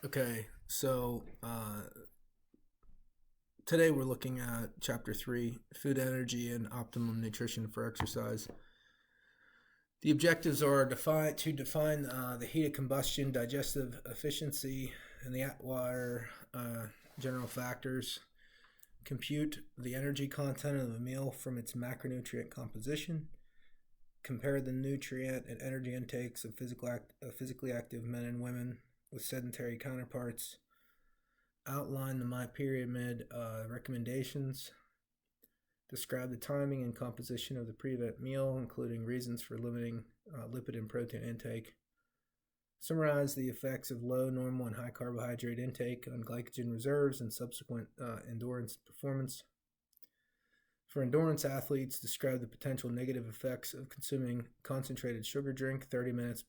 Okay, so today we're looking at chapter 3, food energy and optimum nutrition for exercise. The objectives are to define the heat of combustion, digestive efficiency, and the Atwater general factors. Compute the energy content of the meal from its macronutrient composition. Compare the nutrient and energy intakes of physically active men and women with sedentary counterparts. Outline the My Pyramid recommendations. Describe the timing and composition of the pre-event meal, including reasons for limiting lipid and protein intake. Summarize the effects of low, normal, and high carbohydrate intake on glycogen reserves and subsequent endurance performance. For endurance athletes, describe the potential negative effects of consuming concentrated sugar drink 30 minutes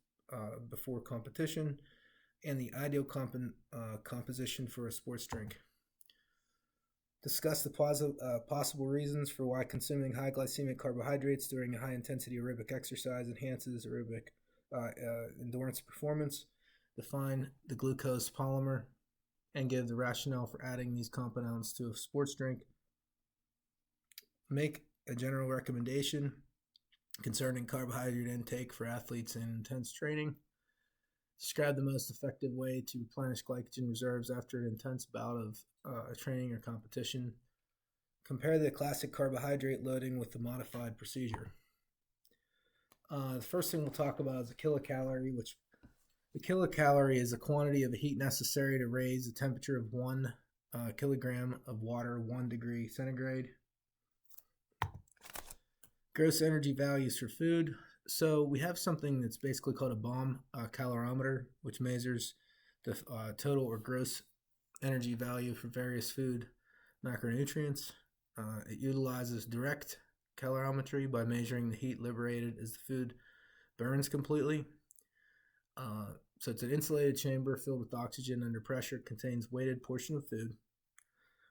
before competition and the ideal composition for a sports drink. Discuss the possible reasons for why consuming high glycemic carbohydrates during a high-intensity aerobic exercise enhances aerobic endurance performance. Define the glucose polymer and give the rationale for adding these compounds to a sports drink. Make a general recommendation concerning carbohydrate intake for athletes in intense training. Describe the most effective way to replenish glycogen reserves after an intense bout of training or competition. Compare the classic carbohydrate loading with the modified procedure. The first thing we'll talk about is a kilocalorie, which the kilocalorie is the quantity of heat necessary to raise the temperature of 1 kilogram of water 1 degree centigrade. Gross energy values for food. So we have something that's basically called a bomb calorimeter, which measures the total or gross energy value for various food macronutrients. It utilizes direct calorimetry by measuring the heat liberated as the food burns completely. So it's an insulated chamber filled with oxygen under pressure. It contains weighted portion of food,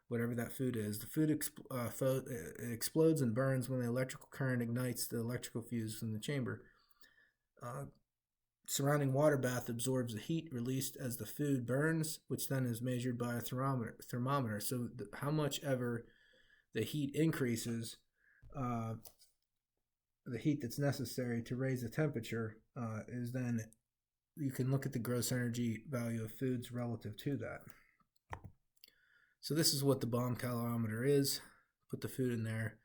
whatever that food is. The food explodes and burns when the electrical current ignites the electrical fuse in the chamber. Surrounding water bath absorbs the heat released as the food burns, which then is measured by a thermometer. So how much ever the heat increases, the heat that's necessary to raise the temperature is then you can look at the gross energy value of foods relative to that. So this is what the bomb calorimeter is. Put the food in there,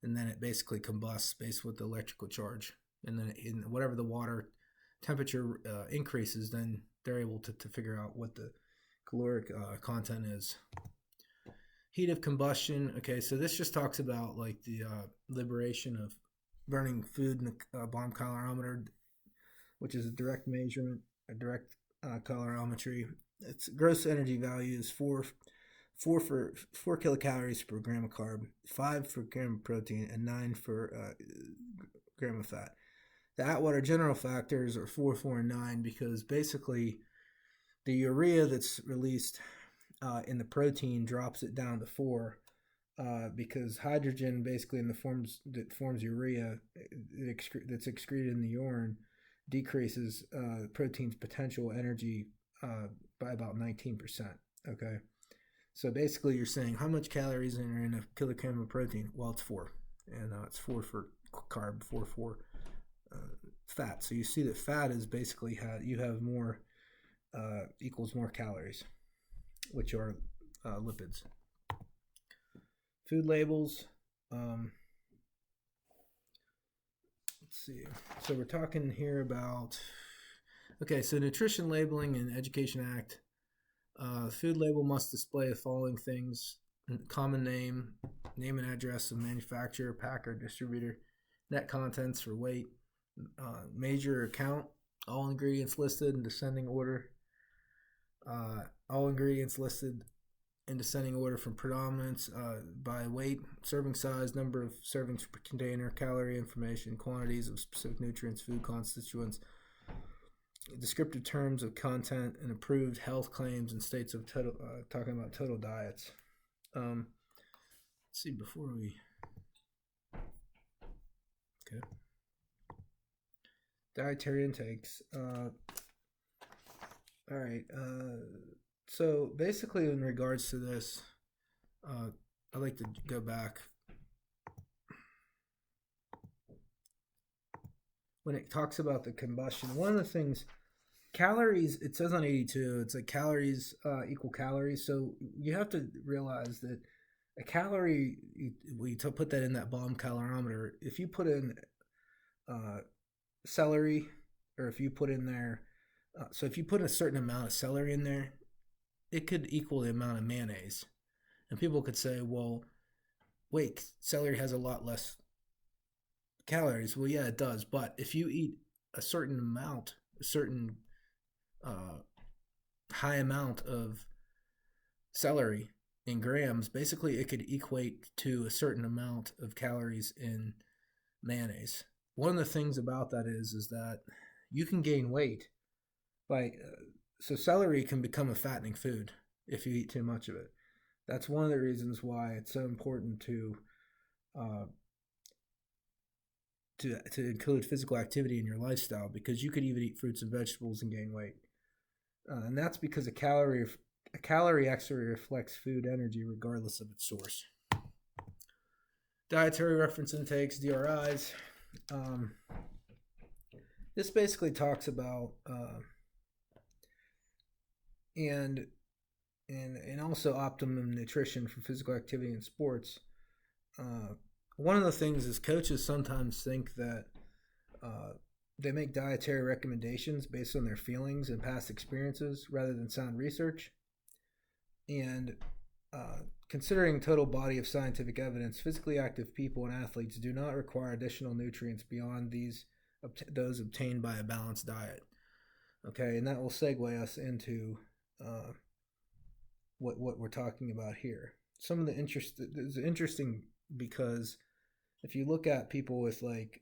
and then it basically combusts based with the electrical charge. And then in whatever the water temperature increases, then they're able to figure out what the caloric content is. Heat of combustion. Okay, so this just talks about like the liberation of burning food in the bomb calorimeter, which is a direct measurement, a direct calorimetry. Its gross energy value is 4 kilocalories per gram of carb, 5 for gram of protein, and 9 for gram of fat. The Atwater general factors are 4, 4, and 9 because basically the urea that's released in the protein drops it down to 4 because hydrogen basically in the forms that forms urea that's excreted in the urine decreases protein's potential energy by about 19%. Okay. So basically, you're saying how much calories are in a kilogram of protein? Well, it's 4, and it's 4 for carb, 4 for fat. So you see that fat is basically you have more equals more calories, which are lipids. Food labels. Let's see. So we're talking here about so Nutrition Labeling and Education Act. Food label must display the following things: common name and address of manufacturer, packer, distributor, net contents for weight, major account, all ingredients listed in descending order, all ingredients listed in descending order from predominance by weight, serving size, number of servings per container, calorie information, quantities of specific nutrients, food constituents, descriptive terms of content, and approved health claims and states of total, talking about total diets. Let's see before we. Okay. Dietary intakes. All right. So basically, in regards to this, uh, I like to go back when it talks about the combustion. One of the things, calories. It says on 82, it's like calories equal calories. So you have to realize that a calorie, we to put that in that bomb calorimeter. If you put in uh, celery, or if you put in there, so if you put a certain amount of celery in there, it could equal the amount of mayonnaise. And people could say, well, wait, celery has a lot less calories. Well, yeah, it does. But if you eat a certain amount, a certain uh, high amount of celery in grams, basically it could equate to a certain amount of calories in mayonnaise. One of the things about that is that you can gain weight by so celery can become a fattening food if you eat too much of it. That's one of the reasons why it's so important uh, to include physical activity in your lifestyle, because you could even eat fruits and vegetables and gain weight, and that's because a calorie actually reflects food energy regardless of its source. Dietary reference intakes (DRIs). Um, this basically talks about and and also optimum nutrition for physical activity in sports. Uh, One of the things is coaches sometimes think that uh, they make dietary recommendations based on their feelings and past experiences rather than sound research. And considering total body of scientific evidence, physically active people and athletes do not require additional nutrients beyond those obtained by a balanced diet. Okay, and that will segue us into uh, what we're talking about here. Some of the interest is interesting because if you look at people with like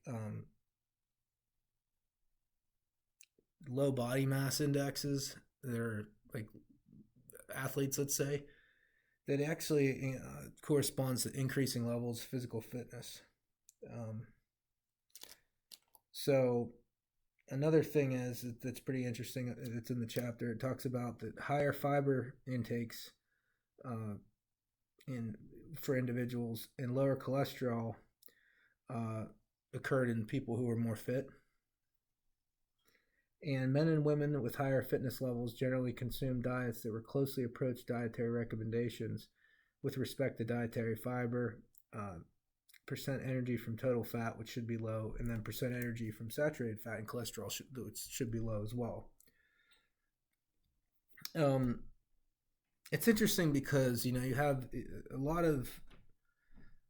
low body mass indexes, they're like athletes, let's say, that actually corresponds to increasing levels of physical fitness. Um, so another thing is that's pretty interesting. It's in the chapter. It talks about that higher fiber intakes uh, in for individuals and lower cholesterol uh, occurred in people who were more fit. And men and women with higher fitness levels generally consumed diets that were closely approached dietary recommendations with respect to dietary fiber, percent energy from total fat, which should be low, and then percent energy from saturated fat and cholesterol, which should be low as well. Um, it's interesting because you have a lot of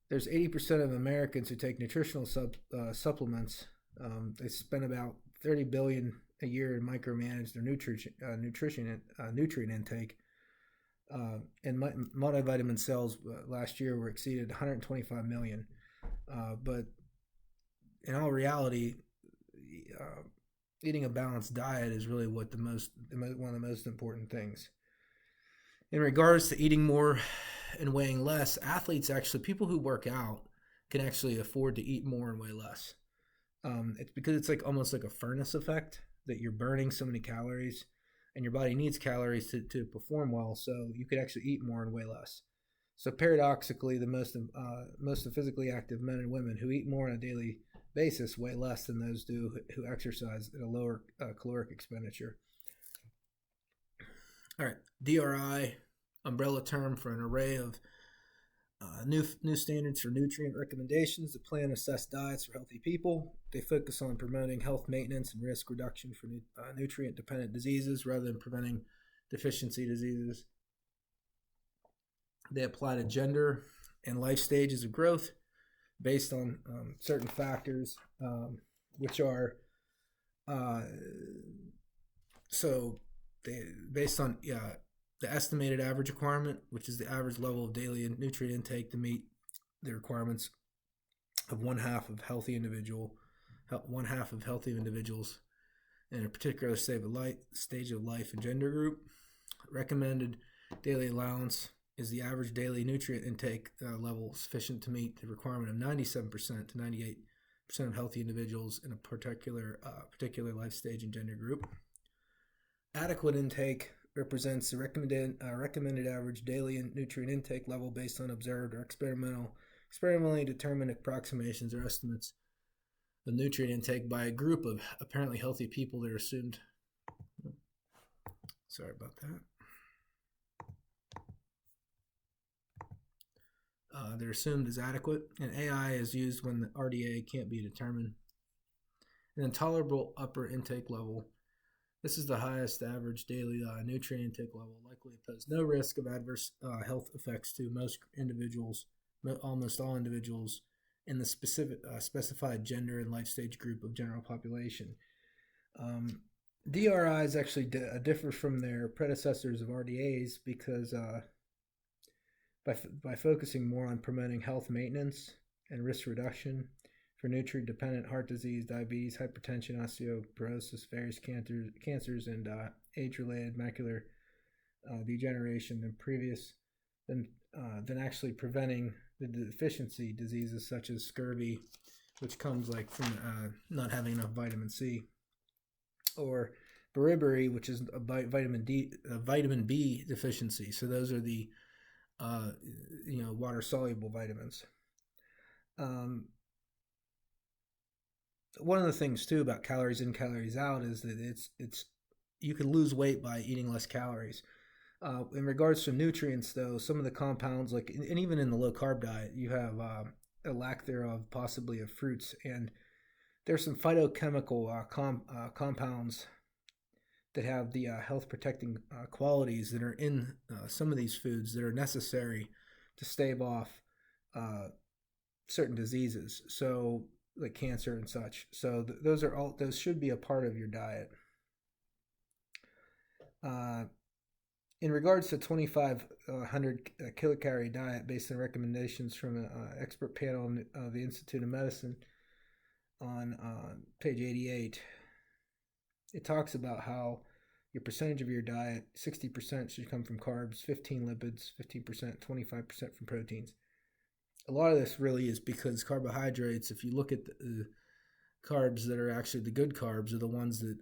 there's 80% of Americans who take nutritional supplements. They spend about 30 billion a year to micromanage their nutrient intake. And multivitamin sales last year were exceeded 125 million. But in all reality, uh, eating a balanced diet is really one of the most important things. In regards to eating more and weighing less, athletes actually, people who work out, can actually afford to eat more and weigh less. It's because it's like almost like a furnace effect that you're burning so many calories, and your body needs calories to perform well. So you could actually eat more and weigh less. So paradoxically, the most of physically active men and women who eat more on a daily basis weigh less than those who exercise at a lower caloric expenditure. All right, DRI, umbrella term for an array of new standards for nutrient recommendations that plan assess diets for healthy people. They focus on promoting health maintenance and risk reduction for nutrient dependent diseases rather than preventing deficiency diseases. They apply to gender and life stages of growth based on certain factors, which are uh, so based on the estimated average requirement, which is the average level of daily nutrient intake to meet the requirements of one half of healthy individuals in a particular stage of life and gender group. Recommended daily allowance is the average daily nutrient intake level sufficient to meet the requirement of 97% to 98% of healthy individuals in a particular life stage and gender group. Adequate intake represents the recommended average daily nutrient intake level based on observed or experimentally determined approximations or estimates of nutrient intake by a group of apparently healthy people that are assumed. Sorry about that. They're assumed as adequate, and AI is used when the RDA can't be determined. An intolerable upper intake level. This is the highest average daily nutrient intake level, likely to pose no risk of adverse health effects to most individuals, almost all individuals, in the specified gender and life stage group of general population. DRIs actually differ from their predecessors of RDAs because by focusing more on promoting health maintenance and risk reduction for nutrient-dependent heart disease, diabetes, hypertension, osteoporosis, various cancers, and age-related macular degeneration than actually preventing the deficiency diseases such as scurvy, which comes like from not having enough vitamin C, or beriberi, which is a vitamin B deficiency. So those are the water soluble vitamins. One of the things too about calories in, calories out is that it's you can lose weight by eating less calories. In regards to nutrients, though, some of the compounds, like, and even in the low carb diet, you have a lack thereof, possibly of fruits, and there's some phytochemical compounds that have the health protecting qualities that are in some of these foods that are necessary to stave off certain diseases, so like cancer and such. So those should be a part of your diet. In regards to 2,500 kilocalorie diet based on recommendations from an expert panel of the Institute of Medicine on page 88, it talks about how your percentage of your diet, 60% should come from carbs, 15 lipids, 15%, 25% from proteins. A lot of this really is because carbohydrates, if you look at the carbs that are actually the good carbs, are the ones that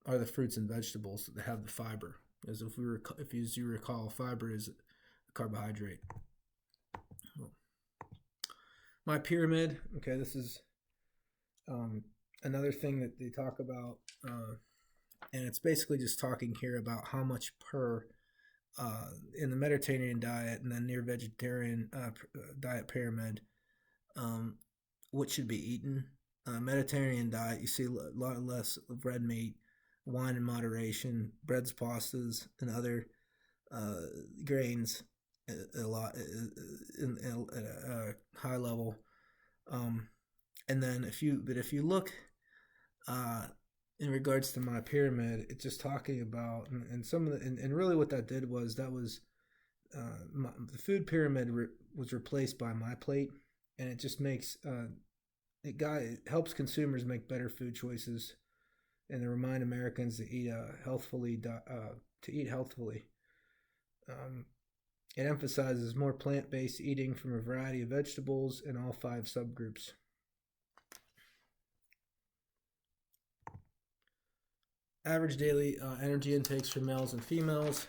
are the fruits and vegetables that have the fiber. As if you recall, fiber is a carbohydrate. My pyramid, okay, this is another thing that they talk about, and it's basically just talking here about how much per in the Mediterranean diet and then near vegetarian diet pyramid, what should be eaten. Mediterranean diet, you see a lot less of red meat, wine in moderation, breads, pastas, and other grains a lot at a high level. And then if you look in regards to my pyramid, it's just talking about and some of the and really what that did was the food pyramid was replaced by my plate, and it just makes it helps consumers make better food choices, and to remind Americans to eat healthfully. It emphasizes more plant-based eating from a variety of vegetables in all 5 subgroups. Average daily energy intakes for males and females.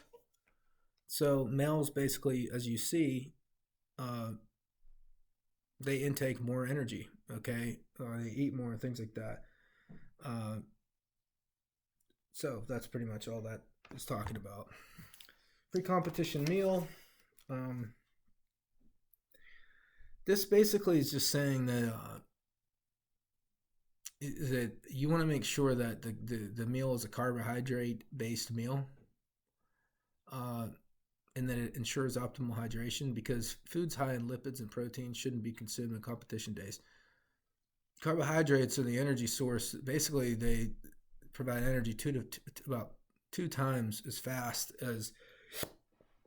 So males, basically, as you see, they intake more energy. Okay, they eat more and things like that. So that's pretty much all that is talking about. Pre-competition meal. This basically is just saying that you want to make sure that the meal is a carbohydrate-based meal, and that it ensures optimal hydration, because foods high in lipids and proteins shouldn't be consumed in competition days. Carbohydrates are the energy source. Basically, they provide energy about 2 times as fast as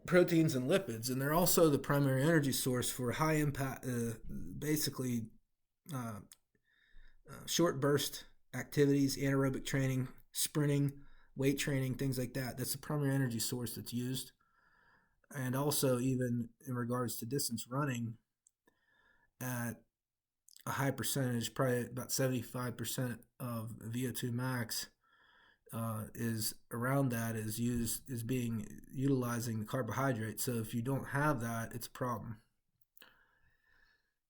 proteins and lipids, and they're also the primary energy source for high impact, short burst activities, anaerobic training, sprinting, weight training, things like that. That's the primary energy source that's used. And also, even in regards to distance running, at a high percentage, probably about 75% of VO2 max, is around that is being utilizing the carbohydrate. So if you don't have that, it's a problem.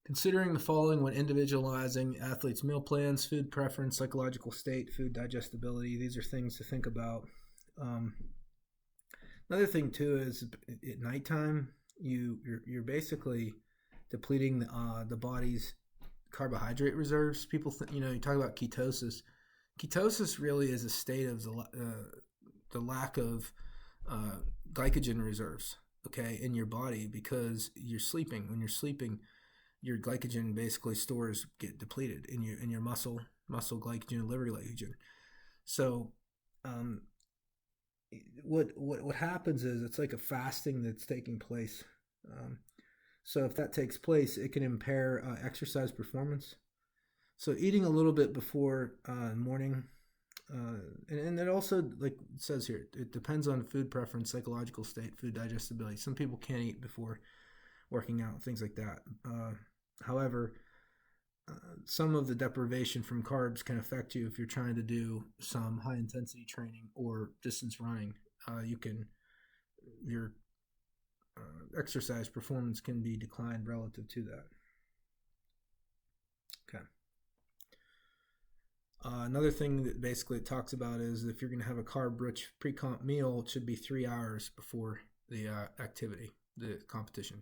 Considering the following when individualizing athletes' meal plans: food preference, psychological state, food digestibility. These are things to think about. Another thing too is at nighttime you're basically depleting the body's carbohydrate reserves. People, you talk about ketosis. Ketosis really is a state of the lack of glycogen reserves, okay, in your body because you're sleeping. When you're sleeping, your glycogen basically stores get depleted in your muscle glycogen, liver glycogen. So, what happens is it's like a fasting that's taking place. So if that takes place, it can impair exercise performance. So eating a little bit before morning, and it also, like it says here, it depends on food preference, psychological state, food digestibility. Some people can't eat before working out, things like that. However, some of the deprivation from carbs can affect you if you're trying to do some high intensity training or distance running. Your exercise performance can be declined relative to that. Okay. Another thing that basically it talks about is if you're going to have a carb-rich pre-comp meal, it should be 3 hours before the activity, the competition.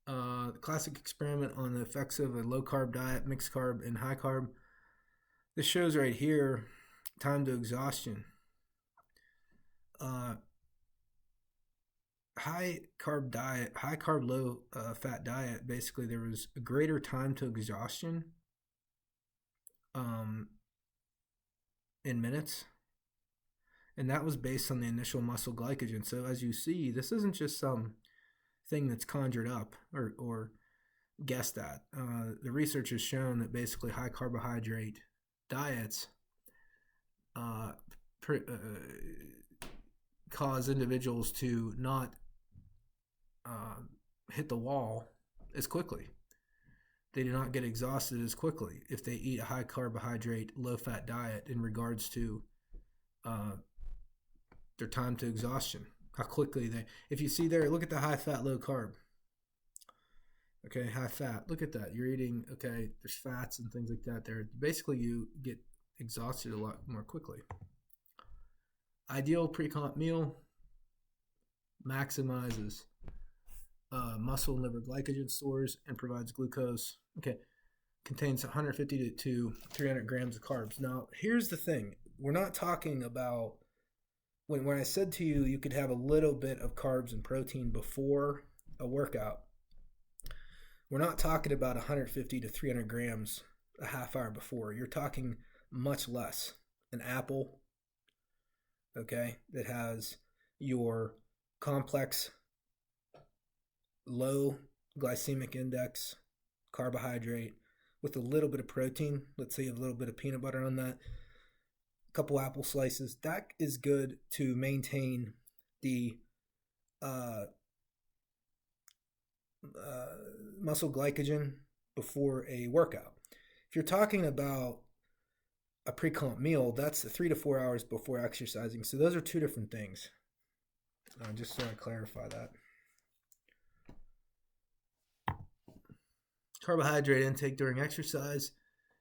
The classic experiment on the effects of a low-carb diet, mixed carb, and high carb. This shows right here time to exhaustion. High carb diet, high carb, low fat diet, basically there was a greater time to exhaustion in minutes, and that was based on the initial muscle glycogen. So as you see, this isn't just some thing that's conjured up or guessed at. The research has shown that basically high carbohydrate diets cause individuals to not hit the wall as quickly. They do not get exhausted as quickly if they eat a high carbohydrate, low fat diet in regards to their time to exhaustion. How quickly if you see there, look at the high fat, low carb. Okay, high fat. Look at that. You're eating, okay, there's fats and things like that there. Basically, you get exhausted a lot more quickly. Ideal pre-comp meal maximizes muscle and liver glycogen stores and provides glucose. Okay, contains 150 to 300 grams of carbs. Now, here's the thing. We're not talking about, when I said to you, you could have a little bit of carbs and protein before a workout. We're not talking about 150 to 300 grams a half hour before. You're talking much less. An apple, okay, that has your complex low glycemic index carbohydrate with a little bit of protein. Let's say a little bit of peanut butter on that. A couple apple slices. That is good to maintain the muscle glycogen before a workout. If you're talking about a pre-comp meal, that's 3 to 4 hours before exercising. So those are two different things. Just so I clarify that. Carbohydrate intake during exercise.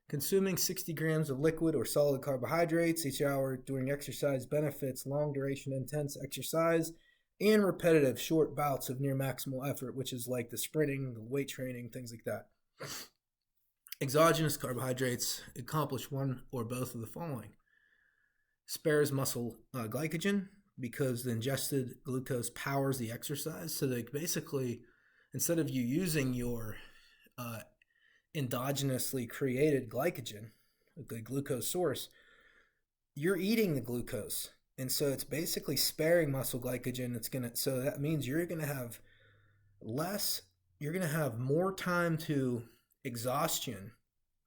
Consuming 60 grams of liquid or solid carbohydrates each hour during exercise benefits long duration intense exercise and repetitive short bouts of near maximal effort, which is like the sprinting, the weight training, things like that. Exogenous carbohydrates accomplish one or both of the following. Spares muscle glycogen because the ingested glucose powers the exercise. So they basically, instead of you using your endogenously created glycogen, the glucose source, you're eating the glucose. And so it's basically sparing muscle glycogen. So that means you're going to have more time to exhaustion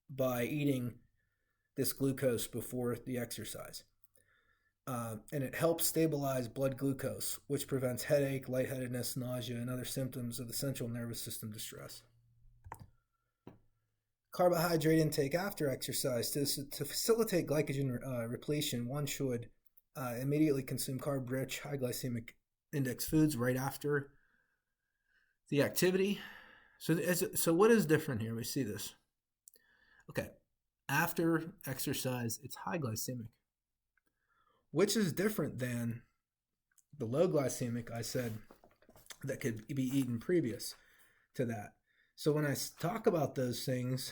by eating this glucose before the exercise. And it helps stabilize blood glucose, which prevents headache, lightheadedness, nausea, and other symptoms of the central nervous system distress. carbohydrate intake after exercise. To facilitate glycogen repletion, one should immediately consume carb-rich, high glycemic index foods right after the activity. So what is different here? We see this. Okay, after exercise, it's high glycemic, which is different than the low glycemic I said that could be eaten previous to that. So when I talk about those things,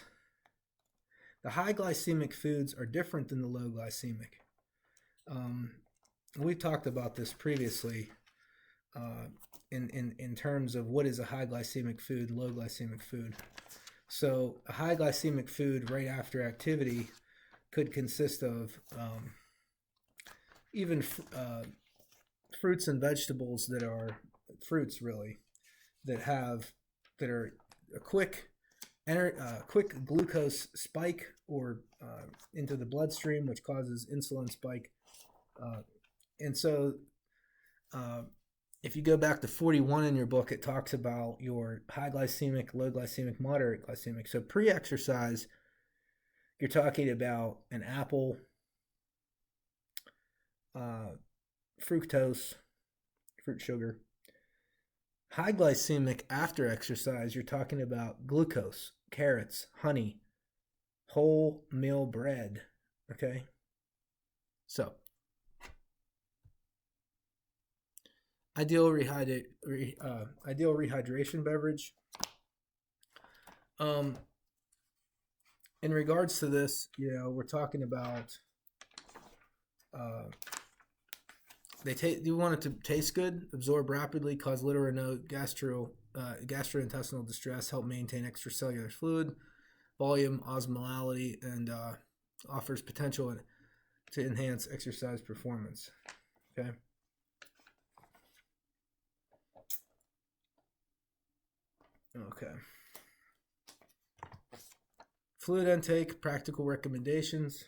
the high glycemic foods are different than the low glycemic. We've talked about this previously in terms of what is a high glycemic food, low glycemic food. So a high glycemic food right after activity could consist of even fruits and vegetables that are fruits really that are a quick glucose spike or into the bloodstream, which causes insulin spike. And so if you go back to 41 in your book, it talks about your high glycemic, low glycemic, moderate glycemic. So pre-exercise, you're talking about an apple, fructose, fruit sugar. High glycemic after exercise, you're talking about glucose, carrots, honey, whole meal bread. Okay? So, ideal rehydration beverage. In regards to this, we're talking about you want it to taste good, absorb rapidly, cause little or no gastrointestinal distress, help maintain extracellular fluid, volume, osmolality, and offers potential to enhance exercise performance. Okay. Okay. Fluid intake, practical recommendations.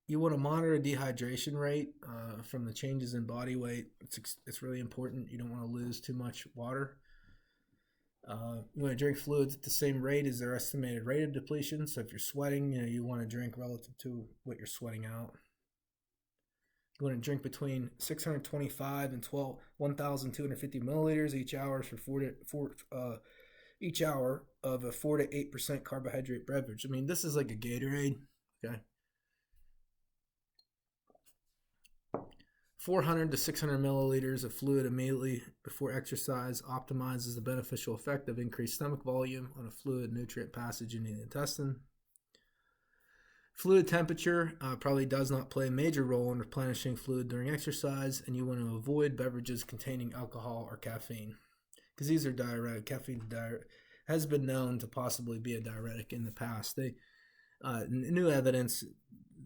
You want to monitor dehydration rate from the changes in body weight. It's really important. You don't want to lose too much water. You want to drink fluids at the same rate as their estimated rate of depletion. So if you're sweating, you want to drink relative to what you're sweating out. You want to drink between 625 and 1,250 milliliters each hour each hour of a 4 to 8% carbohydrate beverage. I mean, this is like a Gatorade. Okay. 400 to 600 milliliters of fluid immediately before exercise optimizes the beneficial effect of increased stomach volume on a fluid nutrient passage in the intestine. Fluid temperature probably does not play a major role in replenishing fluid during exercise, and you want to avoid beverages containing alcohol or caffeine because these are diuretic. Caffeine has been known to possibly be a diuretic in the past. New evidence,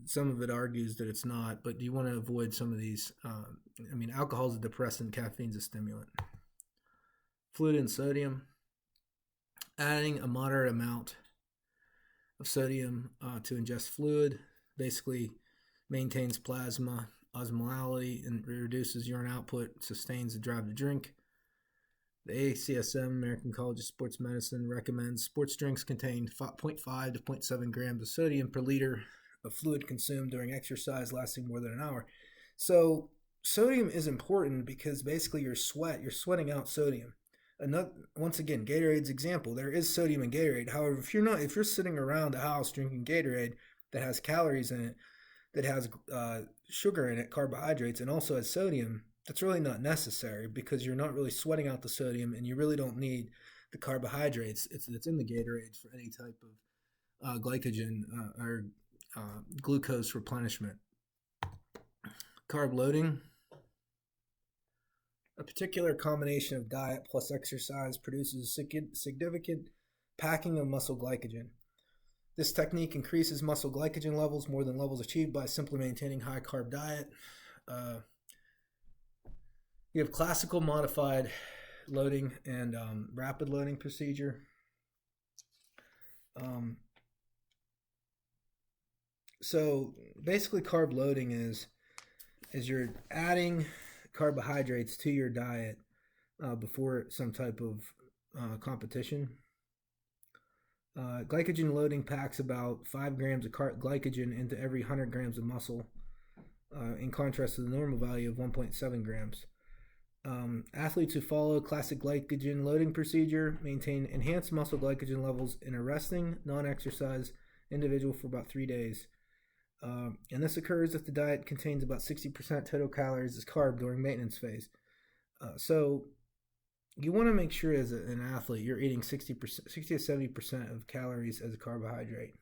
some of it argues that it's not, but you want to avoid some of these. Alcohol is a depressant, caffeine's a stimulant. Fluid and sodium. Adding a moderate amount of sodium to ingest fluid basically maintains plasma osmolality and reduces urine output, sustains the drive to drink. The ACSM, American College of Sports Medicine, recommends sports drinks contain 0.5 to 0.7 grams of sodium per liter of fluid consumed during exercise lasting more than an hour. So sodium is important because basically you're sweating out sodium. Once again, Gatorade's example, there is sodium in Gatorade. However, if you're sitting around the house drinking Gatorade that has calories in it, that has sugar in it, carbohydrates, and also has sodium, that's really not necessary because you're not really sweating out the sodium and you really don't need the carbohydrates that's in the Gatorade for any type of glycogen or glucose replenishment. Carb loading. A particular combination of diet plus exercise produces significant packing of muscle glycogen. This technique increases muscle glycogen levels more than levels achieved by simply maintaining high carb diet. You have classical modified loading and rapid loading procedure. So basically carb loading is you're adding carbohydrates to your diet before some type of competition. Glycogen loading packs about 5 grams of glycogen into every 100 grams of muscle, in contrast to the normal value of 1.7 grams. Athletes who follow classic glycogen loading procedure maintain enhanced muscle glycogen levels in a resting, non-exercise individual for about 3 days. And this occurs if the diet contains about 60% total calories as carb during maintenance phase. So you want to make sure as an athlete you're eating 60 to 70% of calories as a carbohydrate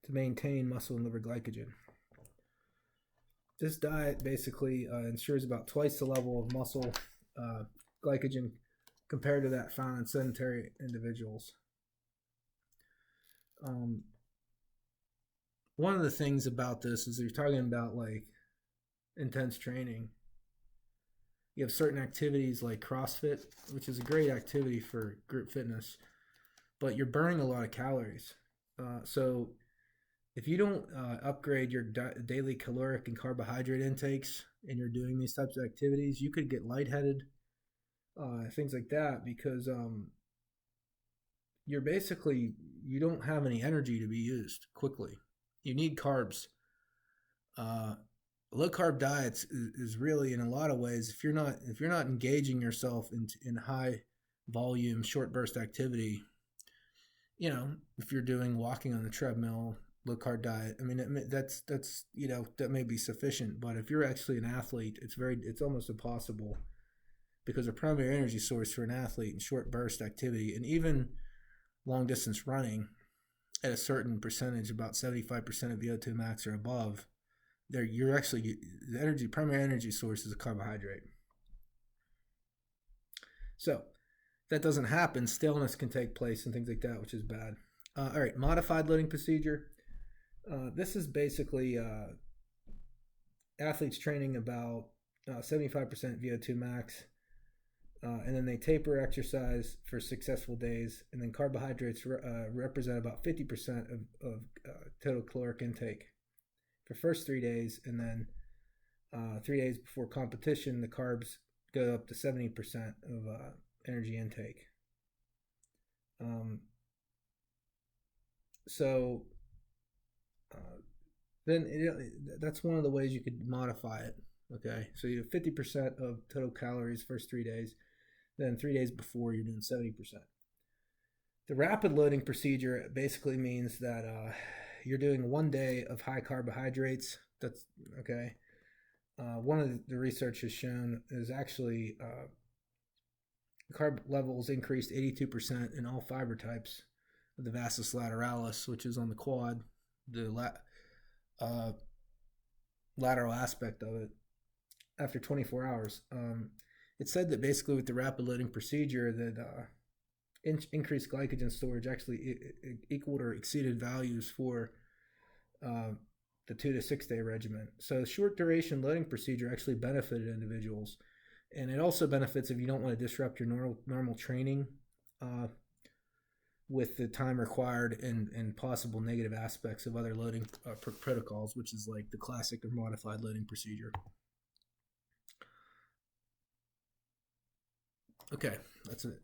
to maintain muscle and liver glycogen. This diet basically ensures about twice the level of muscle glycogen compared to that found in sedentary individuals. One of the things about this is you're talking about like intense training. You have certain activities like CrossFit, which is a great activity for group fitness, but you're burning a lot of calories. So if you don't upgrade your daily caloric and carbohydrate intakes and you're doing these types of activities, you could get lightheaded, things like that, because you don't have any energy to be used quickly. You need carbs. Low carb diets is really, in a lot of ways, if you're not engaging yourself in high volume short burst activity, if you're doing walking on the treadmill, low carb diet, I mean that's that may be sufficient, but if you're actually an athlete, it's almost impossible, because a primary energy source for an athlete in short burst activity and even long distance running at a certain percentage, about 75% of VO2 max or above, the primary energy source is a carbohydrate. So that doesn't happen, staleness can take place and things like that, which is bad. All right, modified loading procedure. This is basically athletes training about 75% VO2 max, and then they taper exercise for successful days, and then carbohydrates represent about 50% of total caloric intake for first 3 days, and then 3 days before competition, the carbs go up to 70% of energy intake. Then that's one of the ways you could modify it. Okay, so you have 50% of total calories first 3 days, then 3 days before you're doing 70%. The rapid loading procedure basically means that you're doing 1 day of high carbohydrates. That's okay. One of the research has shown is actually carb levels increased 82% in all fiber types of the vastus lateralis, which is on the quad, the lateral aspect of it, after 24 hours. It's said that basically with the rapid loading procedure that increased glycogen storage actually equaled or exceeded values for the 2 to 6 day regimen. So short duration loading procedure actually benefited individuals, and it also benefits if you don't want to disrupt your normal training with the time required and possible negative aspects of other loading protocols, which is like the classic or modified loading procedure. Okay, that's it.